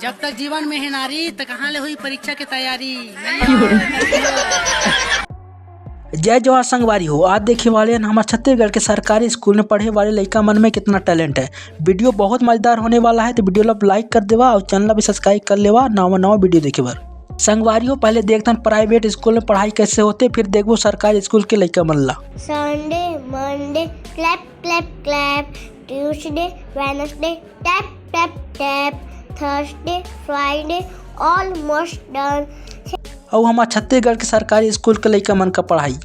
जब तक जीवन में है नारी तो कहाँ ले हुई परीक्षा की तैयारी। जय जवाहर संगवारी हो। आज देखे वाले हमारे छत्तीसगढ़ के सरकारी स्कूल में पढ़े वाले लड़का मन में कितना टैलेंट है। वीडियो बहुत मजेदार होने वाला है, तो वीडियो ला लाइक कर देवा और चैनल भी सब्सक्राइब कर लेवा नवा वीडियो देखे बार। संगवारी हो, पहले देखते हैं प्राइवेट स्कूल में पढ़ाई कैसे होते, फिर देखो सरकारी स्कूल के लड़का मन ला। Sunday Monday clap clap clap, Tuesday Wednesday tap tap tap, Thursday Friday almost done. और हमारे छत्तीसगढ़ के सरकारी स्कूल के लड़का मन का पढ़ाई।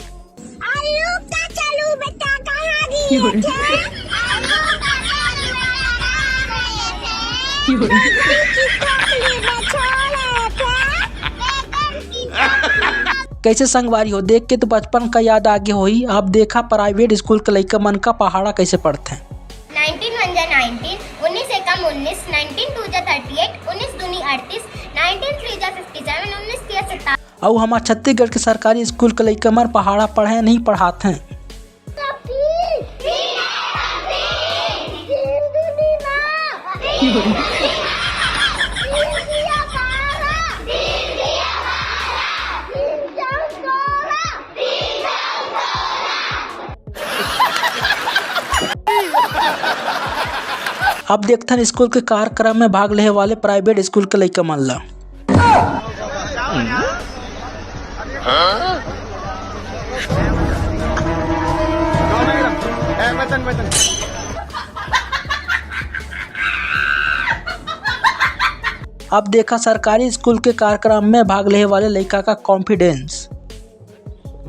कैसे संगवारी हो, देख के तो बचपन का याद आगे हो ही। अब देखा प्राइवेट स्कूल के लड़का मन का पहाड़ा कैसे पढ़ते हैं। 19 1 जा 19, 19 एकम 19, 19 2 जा 38, 19 दूनी 38, 19 3 जा 57, 19 3 57। और हमारे छत्तीसगढ़ के सरकारी स्कूल के लड़का मन पहाड़ा पढ़े नहीं पढ़ाते हैं। अब देखते हैं स्कूल के कार्यक्रम में भाग लेने वाले प्राइवेट स्कूल के लड़का मन ला। अब देखा सरकारी स्कूल के कार्यक्रम में भाग लेने वाले लड़का का कॉन्फिडेंस।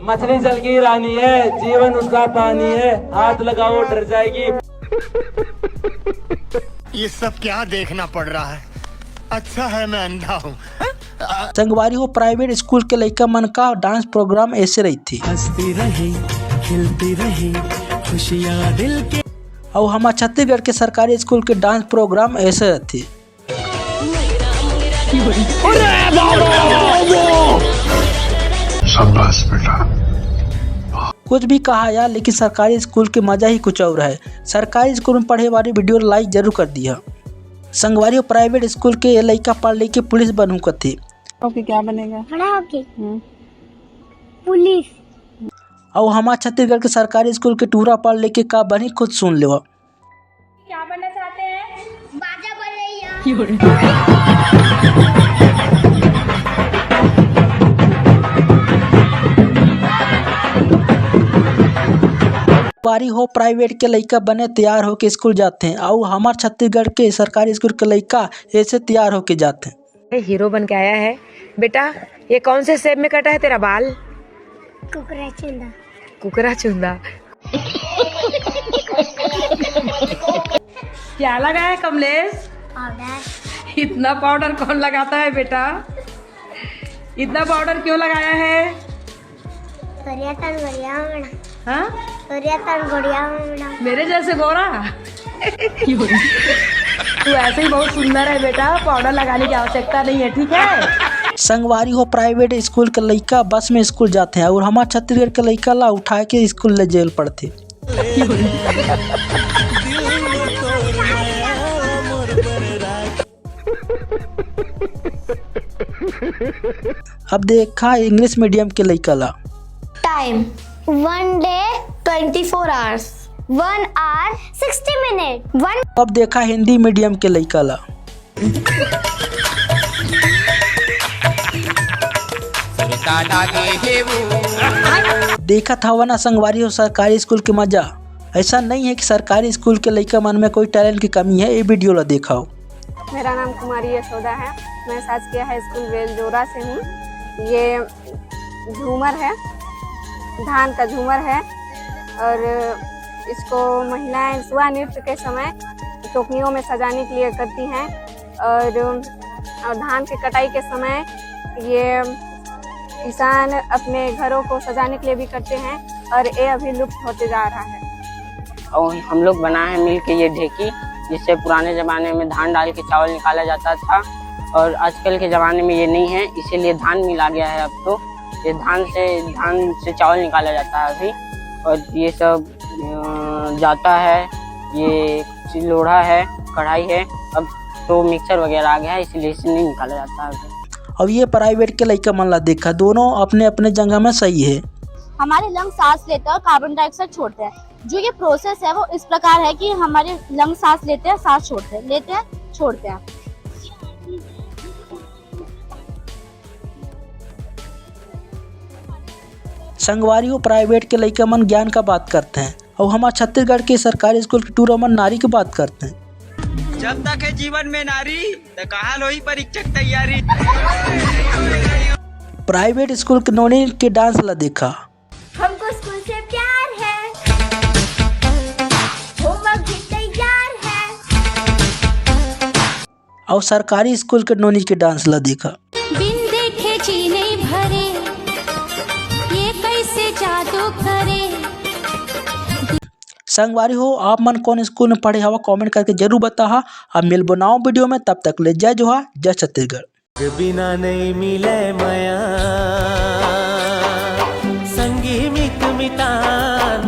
मछली जल की रानी है, जीवन उसका पानी है, हाथ लगाओ डर जाएगी। ये सब क्या देखना पड़ रहा है। अच्छा है मैं अंधा हूँ। संगवारी हो, प्राइवेट स्कूल के लड़का मन का डांस प्रोग्राम ऐसे रही थी। हंसती रही खिलती रही खुशियाँ दिल के। और हमारे छत्तीसगढ़ के सरकारी स्कूल के डांस प्रोग्राम ऐसे रहते। शाबाश बेटा। कुछ भी कहा यार, लेकिन सरकारी स्कूल के मजा ही कुछ और है। सरकारी स्कूल में पढ़े वाली वीडियो लाइक जरूर कर दिया। संगवारी प्राइवेट स्कूल के लड़का पढ़ लेके पुलिस बनू कथे। ओके, क्या बनेगा? बड़ा होके पुलिस। और हमारे छत्तीसगढ़ के सरकारी स्कूल के टूरा पढ़ लेके का बनी खुद सुन लेवा। क्या बनना चाहते हैं? बाजा बजैया। बारी हो, प्राइवेट के लड़का बने तैयार होके स्कूल जाते हैं। और हमारे छत्तीसगढ़ के सरकारी स्कूल के लड़का ऐसे तैयार होके जाते हैं। हीरो बन के आया है बेटा। ये कौन से शेप में कटा है तेरा बाल? कुकरा चुंदा। कुकरा चुंदा। क्या लगा है कमलेश? पाउडर। इतना पाउडर कौन लगाता है बेटा? इतना पाउडर क्यों लगाया है? बढ़िया तन बढ़िया बना। हाँ? बढ़िया तन बढ़िया बना। मेरे जैसे गोरा? तू ऐसे ही बहुत सुंदर है बेटा, पाउडर लगाने की आवश्यकता नहीं है, ठीक है? संगवारी हो, प्राइवेट स्कूल के लड़का बस में स्कूल जाते हैं। और हमारे छत्तीसगढ़ के लड़का ला उठा के स्कूल ले जेल पढ़ते। अब देखा इंग्लिश मीडियम के लड़का ला। Time 1 day 24 hours, 1 hour 60 minutes, 1। अब देखा हिंदी मीडियम के लड़का ला। देखा था वना संगवारी हो सरकारी स्कूल के मजा। ऐसा नहीं है कि सरकारी स्कूल के लड़का मन में कोई टैलेंट की कमी है। ये वीडियो ला देखा हो। मेरा नाम कुमारी यशोदा है। मैं शासकीय हाई स्कूल बेलजोरा से हूँ। ये झूमर है, धान का झूमर है, और इसको महिलाएं सुहा नृत्य के समय टोकनियों में सजाने के लिए करती हैं। और धान की कटाई के समय ये किसान अपने घरों को सजाने के लिए भी करते हैं, और ये अभी लुप्त होते जा रहा है। और हम लोग बनाए हैं मिल के ये ढेकी, जिससे पुराने ज़माने में धान डाल के चावल निकाला जाता था, और आजकल के ज़माने में ये नहीं है, इसीलिए धान मिल आ गया है। अब तो ये धान से चावल निकाला जाता है अभी। और ये सब जाता है, ये लोढ़ा है, कढ़ाई है। अब तो मिक्सचर वगैरह आ गया है, इसलिए इसे नहीं निकाला जाता है अभी। अब ये प्राइवेट के लड़का मन ला देखा, दोनों अपने अपने जगह में सही है। हमारे लंग सांस लेते हैं और कार्बन डाइऑक्साइड छोड़ते हैं। जो ये प्रोसेस है वो इस प्रकार है कि हमारे लंग सांस लेते हैं, सांस छोड़ते हैं, लेते हैं, छोड़ते हैं। संगवारी हो प्राइवेट के लड़का मन ज्ञान का बात करते हैं और हमारे छत्तीसगढ़ के सरकारी स्कूल के टूर मन नारी की बात करते हैं। जब तक है जीवन में नारी तो कहाँ लोही परीक्षा की तैयारी। प्राइवेट स्कूल के नोनी के डांस ला देखा। हमको स्कूल से प्यार है, होमवर्क भी तैयार है। और सरकारी स्कूल के नोनी के डांस ला देखा। बिन देखे जी नहीं भरे, ये कैसे जादू करे। संगवारी हो आप मन कौन स्कूल में पढ़े हवा कमेंट करके जरूर बताहा। अब मिल बनाओ वीडियो में, तब तक ले जय जोहार, जय छत्तीसगढ़। बिना नहीं मिले माया संगी मित मितान